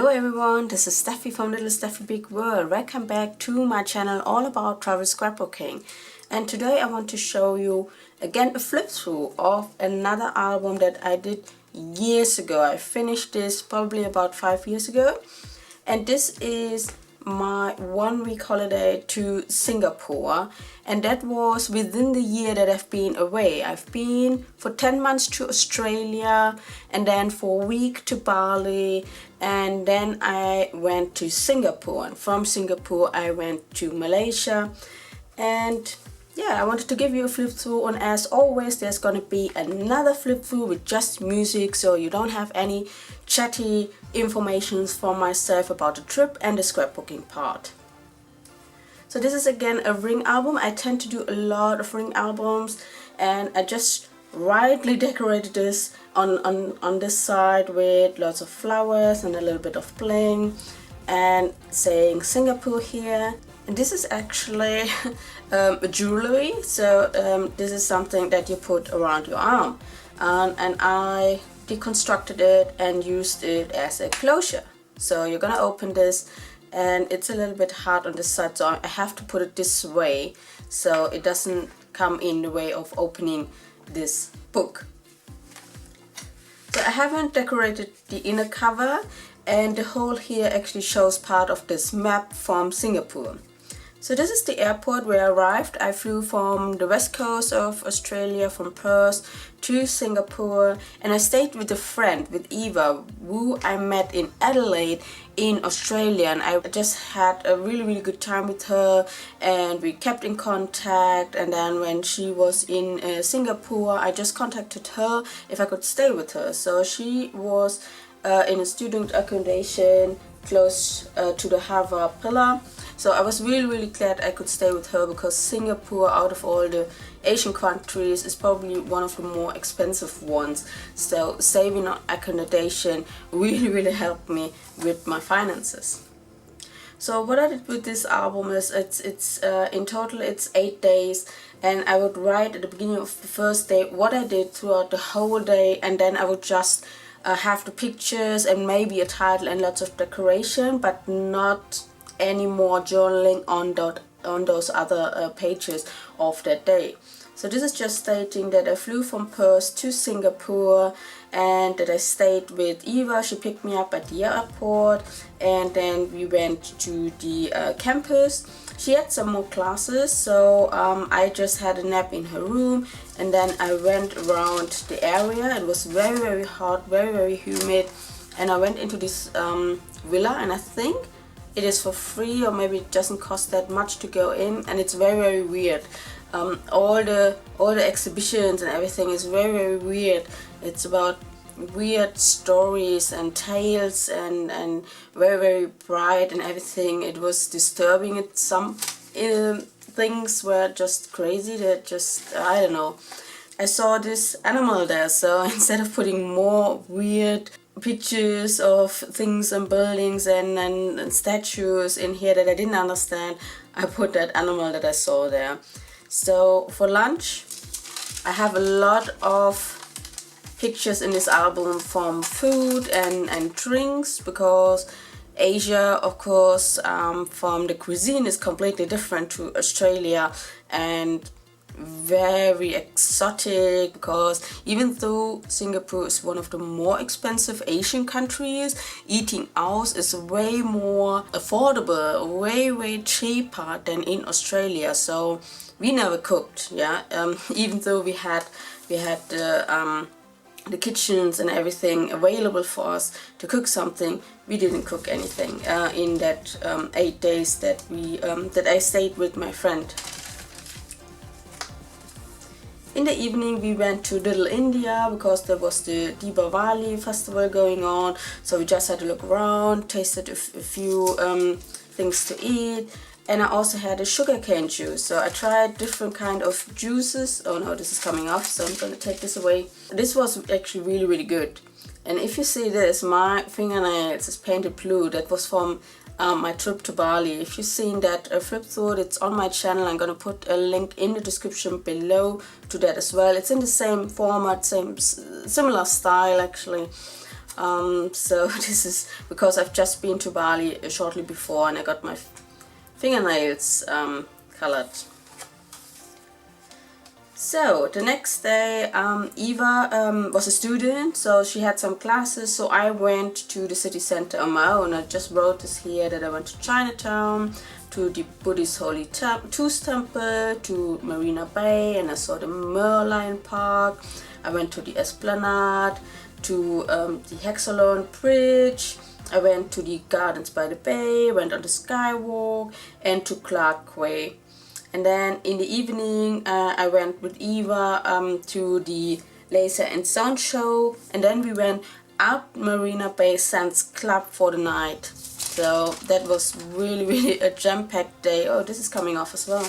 Hello everyone, this is Steffi from Little Steffi Big World. Welcome back to my channel all about travel scrapbooking. And today I want to show you again a flip through of another album that I did years ago. I finished this probably about 5 years ago. And this is my 1 week holiday to Singapore, and that was within the year that I've been away. I've been for 10 months to Australia, and then for a week to Bali, and then I went to Singapore, and from Singapore I went to Malaysia. And yeah, I wanted to give you a flip through, and as always there's gonna be another flip through with just music, so you don't have any chatty information from myself about the trip and the scrapbooking part. So this is again a ring album. I tend to do a lot of ring albums, and I just rightly decorated this on this side with lots of flowers and a little bit of bling and saying Singapore here. And this is actually a jewelry, so this is something that you put around your arm, and I deconstructed it and used it as a closure. So you're gonna open this, and it's a little bit hard on this side, so I have to put it this way so it doesn't come in the way of opening this book. So I haven't decorated the inner cover, and the whole here actually shows part of this map from Singapore. So this is the airport where I arrived. I flew from the west coast of Australia, from Perth to Singapore, and I stayed with a friend, with Eva, who I met in Adelaide in Australia, and I just had a really good time with her, and we kept in contact. And then when she was in Singapore, I just contacted her if I could stay with her. So she was in a student accommodation close to the Haw Par Villa. So I was really glad I could stay with her, because Singapore, out of all the Asian countries, is probably one of the more expensive ones. So saving on accommodation really helped me with my finances. So what I did with this album is it's in total it's 8 days, and I would write at the beginning of the first day what I did throughout the whole day, and then I would just have the pictures and maybe a title and lots of decoration, but not any more journaling on those other pages of that day. So this is just stating that I flew from Perth to Singapore, and that I stayed with Eva. She picked me up at the airport, and then we went to the campus. She had some more classes, so I just had a nap in her room, and then I went around the area. It was very hot, very humid, and I went into this villa, and I think it is for free, or maybe it doesn't cost that much to go in, and it's very weird. All the exhibitions and everything is very weird. It's about weird stories and tales, and very bright and everything. It was disturbing. Some things were just crazy. That just, I don't know. I saw this animal there, so instead of putting more weird pictures of things and buildings and statues in here that I didn't understand, I put that animal that I saw there. So for lunch, I have a lot of pictures in this album from food and drinks, because Asia, of course, from the cuisine is completely different to Australia, and very exotic, because even though Singapore is one of the more expensive Asian countries, eating out is way more affordable, way cheaper than in Australia. So we never cooked, yeah. Even though we had the kitchens and everything available for us to cook something, we didn't cook anything in that 8 days that I stayed with my friend. In the evening we went to Little India, because there was the Diwali festival going on, so we just had to look around, tasted a few things to eat, and I also had a sugarcane juice. So I tried different kind of juices. Oh no, this is coming off, so I'm gonna take this away. This was actually really good. And if you see this, my fingernails is painted blue. That was from my trip to Bali. If you've seen that flip through, it's on my channel. I'm gonna put a link in the description below to that as well. It's in the same format, similar style actually. So this is because I've just been to Bali shortly before and I got my fingernails colored. So the next day, Eva was a student, so she had some classes, so I went to the city center on my own. I just wrote this here that I went to Chinatown, to the Buddhist Holy Tooth Temple, to Marina Bay, and I saw the Merlion Park. I went to the Esplanade, to the Hexalon Bridge. I went to the Gardens by the Bay, went on the Skywalk, and to Quay. And then in the evening, I went with Eva to the Laser and Sound Show, and then we went out Marina Bay Sands Club for the night. So that was really a jam-packed day. Oh, this is coming off as well.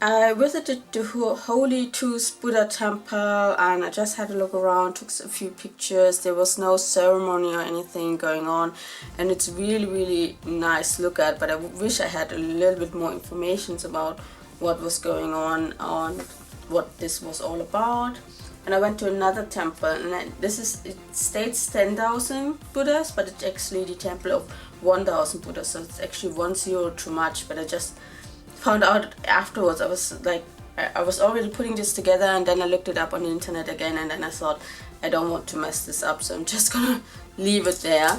I visited the Holy Tooth Buddha Temple and I just had a look around, took a few pictures. There was no ceremony or anything going on, and it's really nice to look at, but I wish I had a little bit more information about what was going on what this was all about. And I went to another temple, and it states 10,000 Buddhas, but it's actually the temple of 1,000 Buddhas, so it's actually 10 too much. But I just found out afterwards. I was already putting this together, and then I looked it up on the internet again, and then I thought I don't want to mess this up, so I'm just gonna leave it there.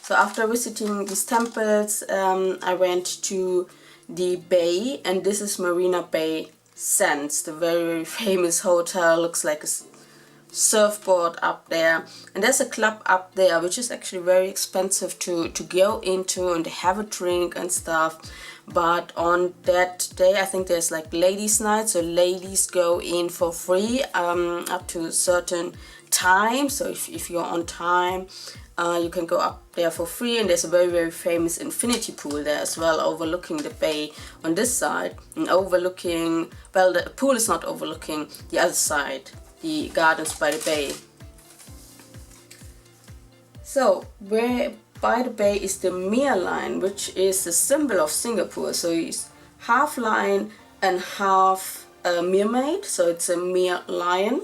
So after visiting these temples, I went to the bay, and this is Marina Bay Sands, the very famous hotel. Looks like a surfboard up there, and there's a club up there which is actually very expensive to go into and have a drink and stuff. But on that day, I think there's like ladies' night, so ladies go in for free up to a certain time. So if you're on time, you can go up there for free, and there's a very famous infinity pool there as well, overlooking the bay on this side, and overlooking, well, the pool is not overlooking the other side, the Gardens by the Bay. So where by the bay is the Mere line, which is the symbol of Singapore. So it's half lion and half mermaid, so it's a mere lion,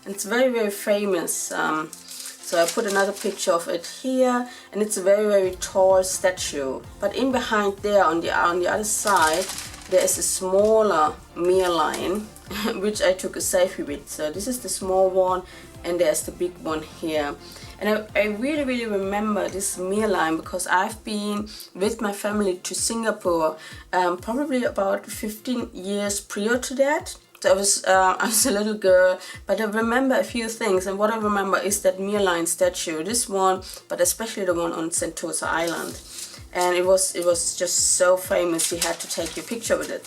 and it's very famous. So I put another picture of it here, and it's a very tall statue. But in behind there, on the other side, there is a smaller mere lion, which I took a selfie with. So this is the small one, and there's the big one here. And I really remember this mere lion because I've been with my family to Singapore probably about 15 years prior to that. So I was a little girl, but I remember a few things, and what I remember is that mere lion statue, this one, but especially the one on Sentosa Island. And it was just so famous, you had to take your picture with it.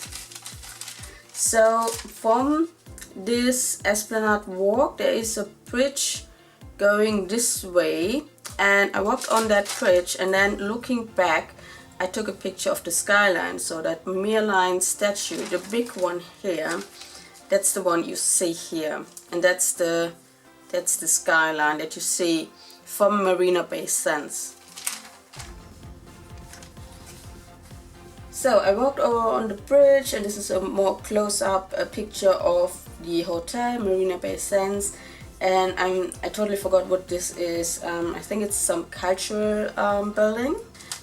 So from this Esplanade walk, there is a bridge going this way, and I walked on that bridge, and then looking back, I took a picture of the skyline. So that mere lion statue, the big one here, that's the one you see here, and that's the skyline that you see from Marina Bay Sands. So I walked over on the bridge, and this is a more close-up picture of the hotel, Marina Bay Sands. And I totally forgot what this is. I think it's some cultural building.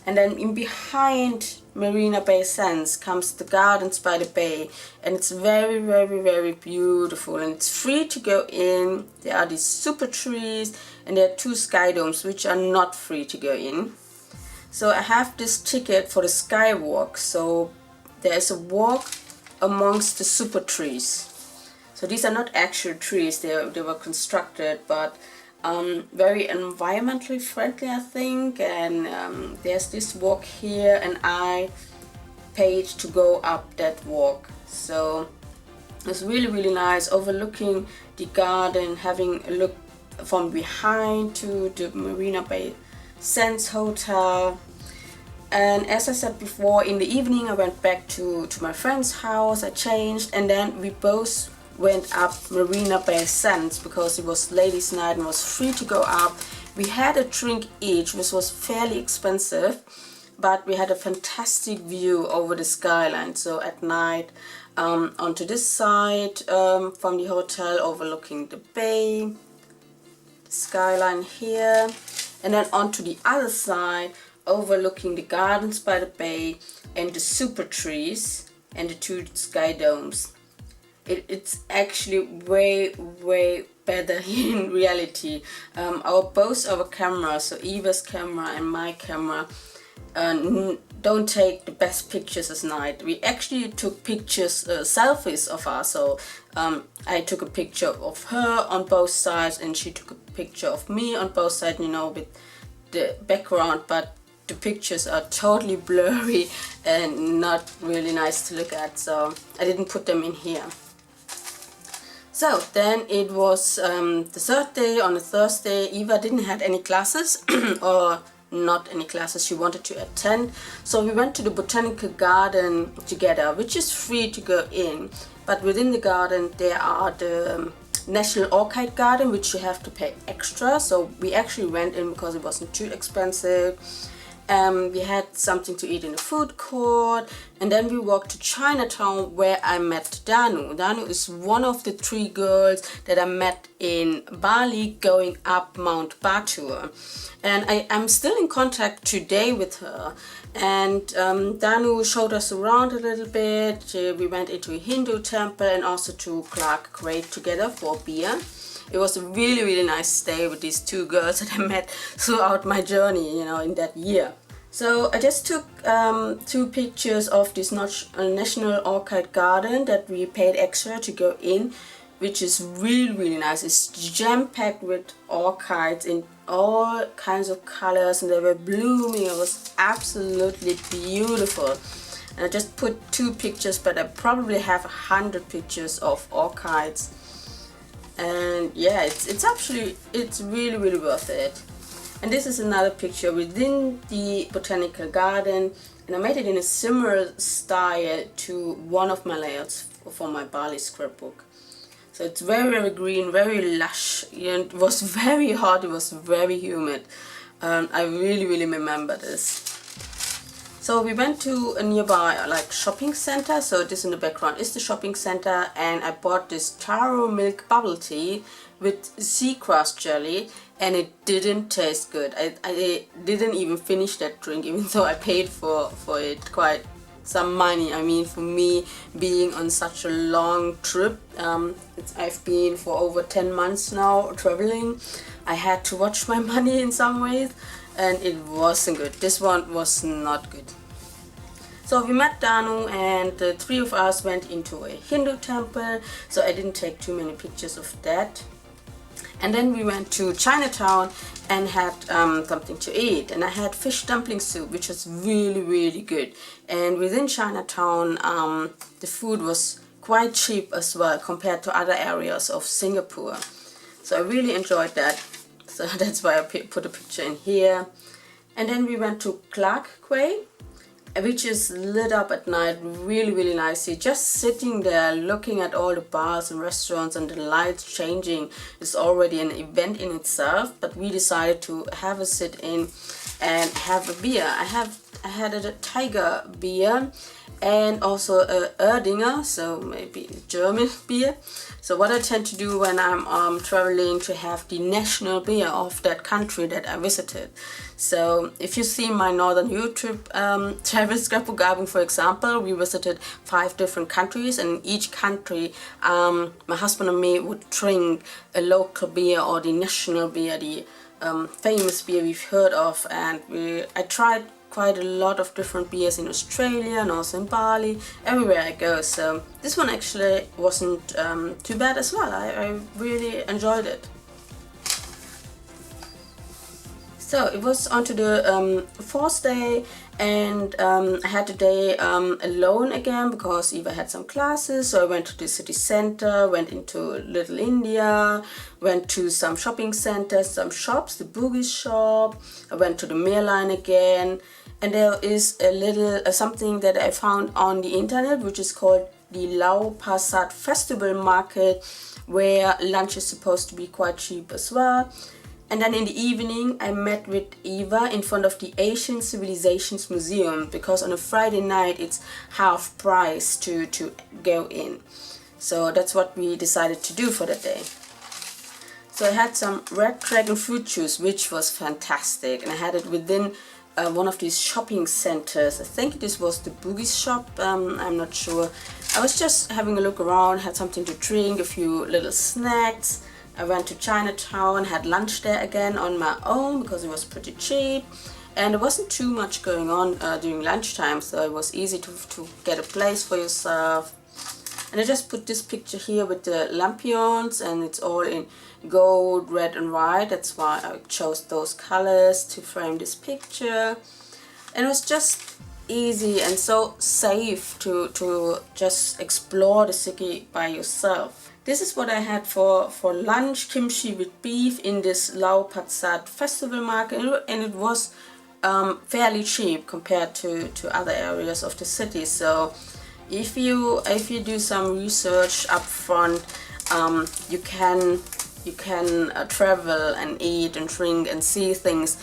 And then in behind Marina Bay Sands comes the Gardens by the Bay, and it's very beautiful, and it's free to go in. There are these Supertrees, and there are 2 sky domes which are not free to go in. So I have this ticket for the Skywalk. So there is a walk amongst the Supertrees. So these are not actual trees, they were constructed, but very environmentally friendly, I think. And there's this walk here, and I paid to go up that walk. So it's really nice, overlooking the garden, having a look from behind to the Marina Bay Sands Hotel. And as I said before, in the evening I went back to my friend's house, I changed, and then we both went up Marina Bay Sands because it was ladies' night and was free to go up. We had a drink each, which was fairly expensive, but we had a fantastic view over the skyline. So at night, onto this side from the hotel, overlooking the bay. skyline here, and then onto the other side, overlooking the gardens by the bay and the Supertrees and the two sky domes. It's actually way better in reality. Both our cameras, so Eva's camera and my camera, don't take the best pictures at night. We actually took pictures, selfies of us. So I took a picture of her on both sides, and she took a picture of me on both sides, you know, with the background, but the pictures are totally blurry and not really nice to look at, so I didn't put them in here. So then it was the third day. On the Thursday, Eva didn't have any classes or not any classes she wanted to attend, so we went to the Botanical Garden together, which is free to go in, but within the garden there are the National Orchid Garden, which you have to pay extra. So we actually went in because it wasn't too expensive. We had something to eat in the food court, and then we walked to Chinatown, where I met Danu. Danu is one of the 3 girls that I met in Bali going up Mount Batur, and I'm still in contact today with her. And Danu showed us around a little bit. We went into a Hindu temple and also to Quay together for beer. It was a really nice day with these 2 girls that I met throughout my journey, you know, in that year. So I just took 2 pictures of this National Orchid Garden that we paid extra to go in, which is really nice. It's jam-packed with orchids in all kinds of colors, and they were blooming. It was absolutely beautiful. And I just put 2 pictures, but I probably have 100 pictures of orchids. And yeah, it's really worth it. And this is another picture within the Botanical Garden, and I made it in a similar style to one of my layouts for my Bali scrapbook. So it's very green, very lush, and it was very hot, it was very humid. I really remember this. So we went to a nearby shopping center. So this in the background is the shopping center, and I bought this taro milk bubble tea with seagrass jelly, and it didn't taste good. I didn't even finish that drink, even though I paid for it quite some money. I mean, for me being on such a long trip, I've been for over 10 months now traveling, I had to watch my money in some ways, and it wasn't good. This one was not good. So we met Danu, and the 3 of us went into a Hindu temple, so I didn't take too many pictures of that. And then we went to Chinatown and had something to eat, and I had fish dumpling soup, which was really good. And within Chinatown, the food was quite cheap as well compared to other areas of Singapore, so I really enjoyed that. So that's why I put a picture in here. And then we went to Quay, which is lit up at night really nicely. Just sitting there looking at all the bars and restaurants and the lights changing is already an event in itself, but we decided to have a sit in and have a beer. I had a tiger beer and also a Erdinger, so maybe German beer. So what I tend to do when I'm traveling, to have the national beer of that country that I visited. So if you see my Northern Europe trip travel scrapbook album, for example, we visited 5 different countries, and in each country my husband and me would drink a local beer or the national beer, the famous beer we've heard of. And I tried quite a lot of different beers in Australia and also in Bali, everywhere I go. So this one actually wasn't too bad as well. I really enjoyed it. So it was onto the 4th day, and I had the day alone again because Eva had some classes. So I went to the city center, went into Little India, went to some shopping centers, some shops, the Boogie shop. I went to the Merlion again, and there is a little something that I found on the internet, which is called the Lau Pa Sat Festival Market, where lunch is supposed to be quite cheap as well. And then in the evening I met with Eva in front of the Asian Civilizations Museum, because on a Friday night it's half price to go in. So that's what we decided to do for the day. So I had some red dragon fruit juice, which was fantastic, and I had it within one of these shopping centers. I think this was the Boogie shop, I'm not sure. I was just having a look around, had something to drink, a few little snacks. I went to Chinatown, had lunch there again on my own because it was pretty cheap. And there wasn't too much going on during lunchtime, so it was easy to get a place for yourself. And I just put this picture here with the lampions, and it's all in gold, red and white. That's why I chose those colors to frame this picture. And it was just easy and so safe to just explore the city by yourself. This is what I had for lunch, kimchi with beef in this Lau Pat Sat festival market, and it was fairly cheap compared to other areas of the city. So if you do some research up front, you can travel and eat and drink and see things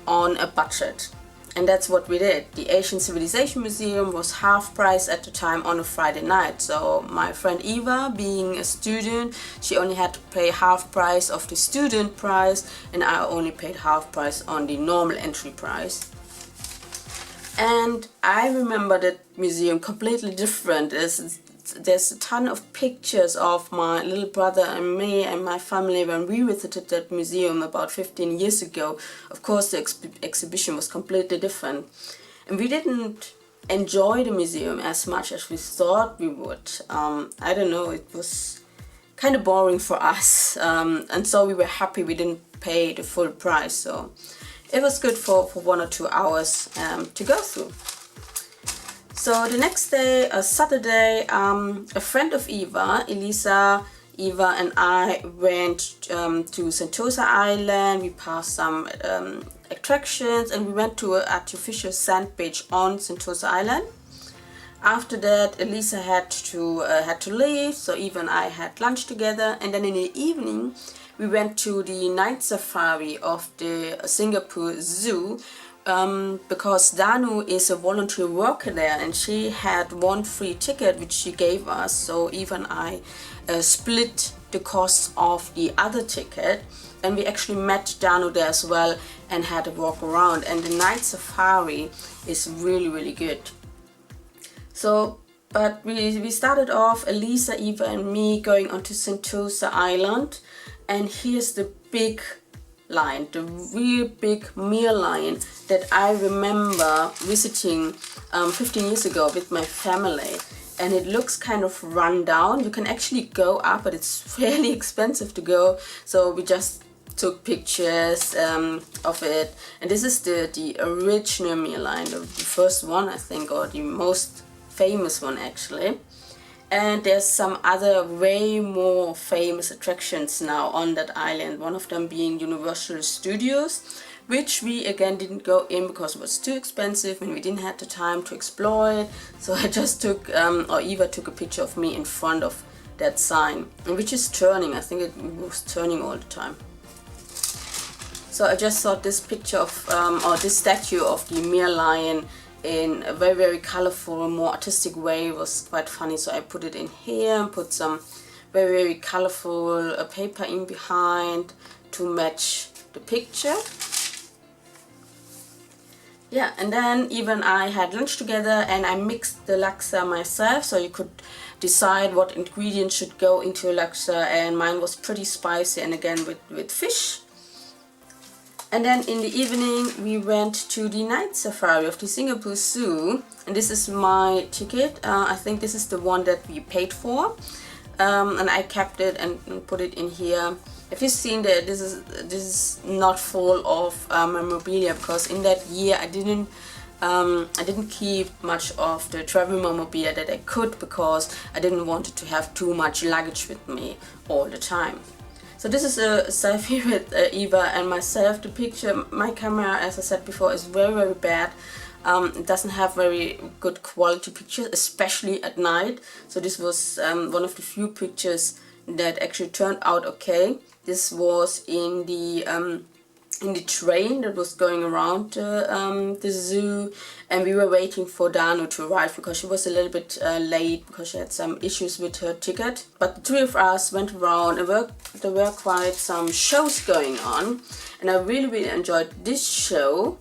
on a budget. And that's what we did. The Asian Civilization Museum was half price at the time on a Friday night. So my friend Eva, being a student, she only had to pay half price of the student price, and I only paid half price on the normal entry price. And I remember that museum completely different. There's a ton of pictures of my little brother and me and my family when we visited that museum about 15 years ago. Of course, the exhibition was completely different. And we didn't enjoy the museum as much as we thought we would. I don't know, it was kind of boring for us. And so we were happy we didn't pay the full price. So it was good for 1 or 2 hours to go through. So the next day, Saturday, a friend of Eva, Elisa, Eva and I went to Sentosa Island. We passed some attractions and we went to an artificial sand beach on Sentosa Island. After that, Elisa had to leave, so Eva and I had lunch together, and then in the evening we went to the night safari of the Singapore Zoo. Because Danu is a volunteer worker there, and she had one free ticket which she gave us, so Eva and I split the cost of the other ticket, and we actually met Danu there as well and had a walk around. And the night safari is really good. So but we started off, Elisa, Eva and me, going onto Sentosa Island, and here's the big line, the real big meal line that I remember visiting 15 years ago with my family. And it looks kind of run down. You can actually go up, but it's fairly expensive to go. So we just took pictures of it. And this is the original meal line, the first one I think, or the most famous one actually. And there's some other way more famous attractions now on that island, one of them being Universal Studios, which we again didn't go in because it was too expensive and we didn't have the time to explore it. So I just took, or Eva took a picture of me in front of that sign, which is turning. I think it was turning all the time. So I just thought this picture of, or this statue of the Mere Lion in a very colorful, more artistic way was quite funny. So I put it in here and put some very colorful paper in behind to match the picture. Yeah, and then Eva and I had lunch together and I mixed the laksa myself, so you could decide what ingredients should go into laksa, and mine was pretty spicy and again with fish. And then in the evening we went to the night safari of the Singapore Zoo, and this is my ticket. I think this is the one that we paid for, and I kept it and put it in here. If you've seen that, this is not full of memorabilia, because in that year I didn't keep much of the travel memorabilia that I could, because I didn't want to have too much luggage with me all the time. So this is a selfie with Eva and myself. The picture, my camera, as I said before, is very bad. It doesn't have very good quality pictures, especially at night. So this was one of the few pictures that actually turned out okay. This was in the in the train that was going around the zoo, and we were waiting for Danu to arrive because she was a little bit late because she had some issues with her ticket. But the three of us went around, and there were quite some shows going on, and I really enjoyed this show.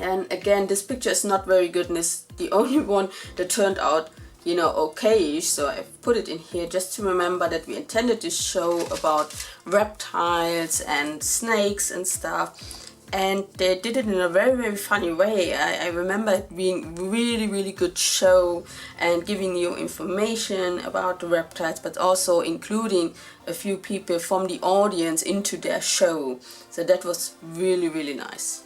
And again, this picture is not very good, and it's the only one that turned out, you know, okay, so I put it in here just to remember that we intended this show about reptiles and snakes and stuff, and they did it in a very funny way. I remember it being really good show and giving you information about the reptiles, but also including a few people from the audience into their show, so that was really nice.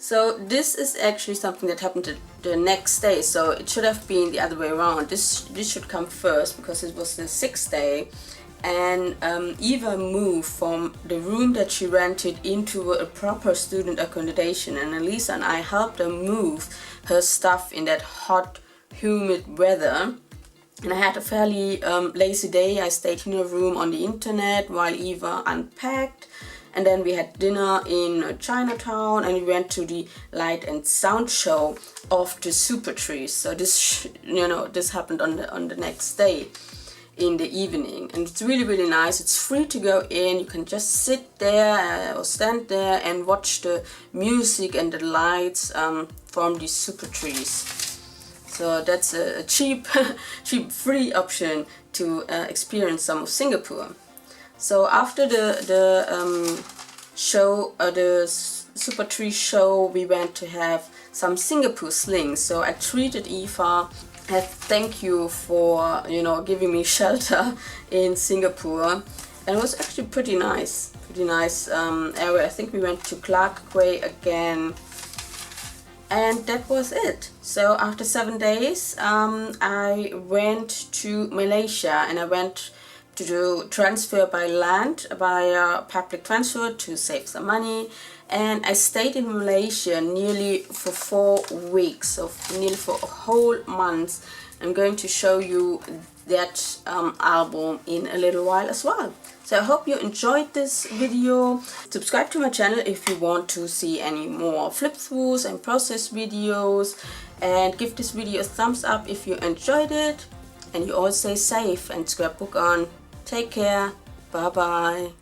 So this is actually something that happened the next day, so it should have been the other way around. This should come first because it was the 6th day, and Eva moved from the room that she rented into a proper student accommodation, and Elisa and I helped her move her stuff in that hot, humid weather. And I had a fairly lazy day. I stayed in her room on the internet while Eva unpacked. And then we had dinner in Chinatown, and we went to the light and sound show of the Supertrees. So this, you know, this happened on the next day in the evening, and it's really nice. It's free to go in. You can just sit there or stand there and watch the music and the lights from the Supertrees. So that's a cheap free option to experience some of Singapore. So after the show, the Supertrees show, we went to have some Singapore slings. So I treated Eva as thank you for, you know, giving me shelter in Singapore, and it was actually pretty nice area. I think we went to Quay again, and that was it. So after 7 days, I went to Malaysia, and I went to do transfer by land, by public transfer, to save some money. And I stayed in Malaysia nearly for 4 weeks, so nearly for a whole month. I'm going to show you that album in a little while as well. So I hope you enjoyed this video. Subscribe to my channel if you want to see any more flip-throughs and process videos, and give this video a thumbs up if you enjoyed it. And you all stay safe and scrapbook on. Take care. Bye bye.